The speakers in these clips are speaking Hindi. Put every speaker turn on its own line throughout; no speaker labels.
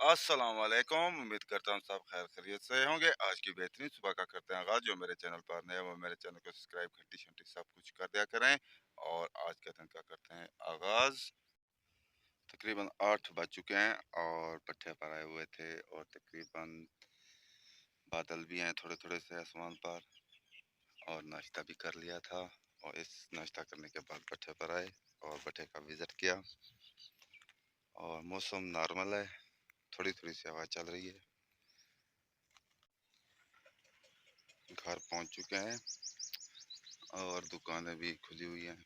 अस्सलाम वालेकुम। उम्मीद करता हूँ सब खैर खैरियत से होंगे। आज की बेहतरीन सुबह का करते हैं आगाज़। जो मेरे चैनल पर नए वो मेरे चैनल को सब्सक्राइब घंटी शंटी सब कुछ कर दिया करें। और आज के दिन का करते हैं आगाज़। तकरीबन 8 बज चुके हैं और पट्टे पर आए हुए थे और तकरीबन बादल भी हैं थोड़े थोड़े से आसमान पर। और नाश्ता भी कर लिया था और इस नाश्ता करने के बाद पट्टे पर आए और पट्टे का विज़िट किया। और मौसम नॉर्मल है, थोड़ी थोड़ी सी हवा चल रही है। घर पहुंच चुके हैं और दुकानें भी खुली हुई हैं।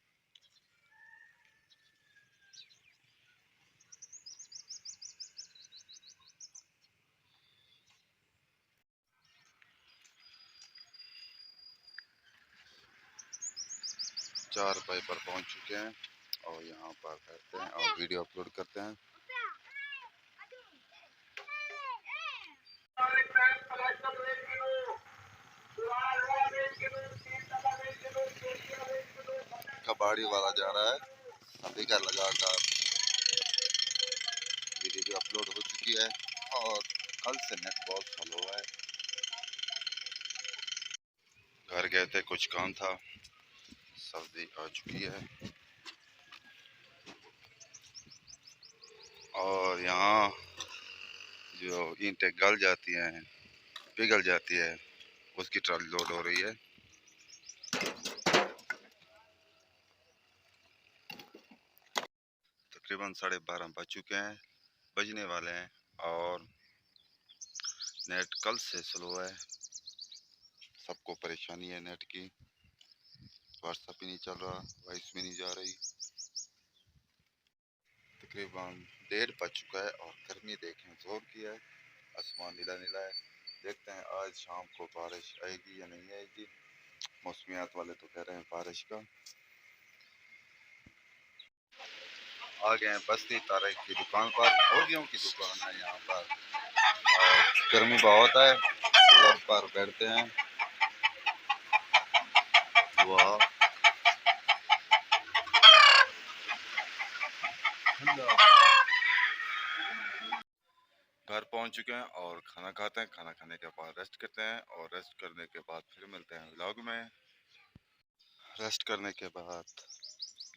चार पाई पर पहुंच चुके हैं और यहाँ पर बैठते हैं और वीडियो अपलोड करते हैं। कबाड़ी वाला जा रहा है, अभी घर लगा कर वीडियो भी अपलोड हो चुकी है और कल से नेट बहुत स्लो है। घर गए थे, कुछ काम था, सर्दी आ चुकी है और यहाँ जो ईंटें गल जाती हैं, पिघल जाती है, उसकी ट्रॉली लोड हो रही है। तकरीबन 12:30 बज चुके हैं, बजने वाले हैं और नेट कल से स्लो है। सबको परेशानी है नेट की, व्हाट्सएप ही नहीं चल रहा, वॉइस भी नहीं जा रही। तकरीबन 1:30 बज चुका है और गर्मी देखें जोर की है, आसमान नीला नीला है। देखते हैं आज शाम को बारिश आएगी या नहीं आएगी। मौसमियात वाले तो कह रहे हैं बारिश का। आ गए हैं बस्ती तारिक की दुकान पर, मुर्गियों की दुकान है यहाँ पर और गर्मी बहुत है। घर पर बैठते हैं। वाह, घर पहुंच चुके हैं और खाना खाते हैं। खाना खाने के बाद रेस्ट करते हैं और रेस्ट करने के बाद फिर मिलते हैं व्लॉग में। रेस्ट करने के बाद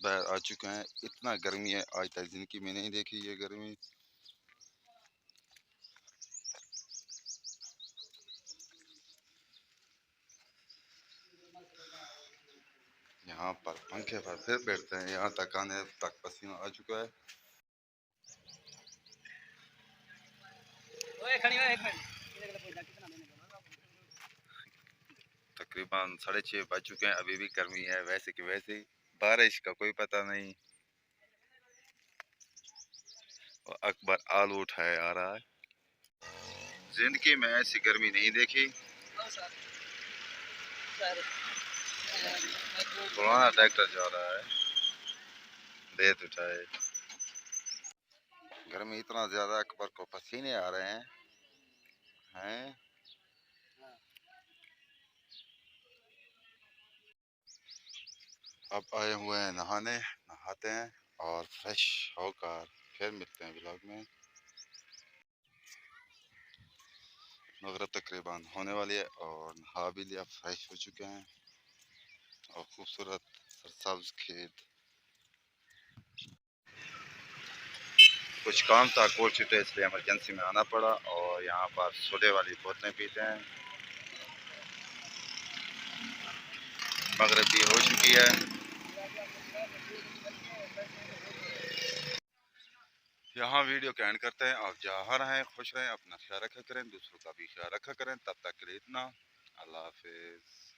बाहर आ चुके हैं। इतना गर्मी है, आज तक जिंदगी में नहीं देखी ये गर्मी। यहाँ पर पंखे पर फिर बैठते हैं, यहाँ तक आने तक पसीना आ चुका है। तकरीबन 6:30 बज चुके हैं, अभी भी गर्मी है वैसे की वैसे ही, बारिश का कोई पता नहीं। और अकबर आलू उठाए आ रहा है। जिंदगी में ऐसी गर्मी नहीं देखी। पुराना ट्रैक्टर जा रहा है, रेत उठाए। गर्मी इतना ज्यादा अकबर को पसीने आ रहे हैं। अब आए हुए हैं नहाने, नहाते हैं और फ्रेश होकर फिर मिलते हैं व्लॉग में। मगरिब तकरीबन होने वाली है और नहा भी लिया, फ्रेश हो चुके हैं और खूबसूरत सरसब्ज खेत। कुछ काम था कोर्ट छुट्टे, इसलिए इमरजेंसी में आना पड़ा और यहाँ पर सोडे वाली बोतलें पीते हैं। मगरिब भी हो चुकी है। यहाँ वीडियो का एंड करते हैं। आप जहाँ रहें खुश रहें, अपना ख्याल रखा करें, दूसरों का भी ख्याल रखा करें। तब तक के लिए इतना, अल्लाह हाफिज़।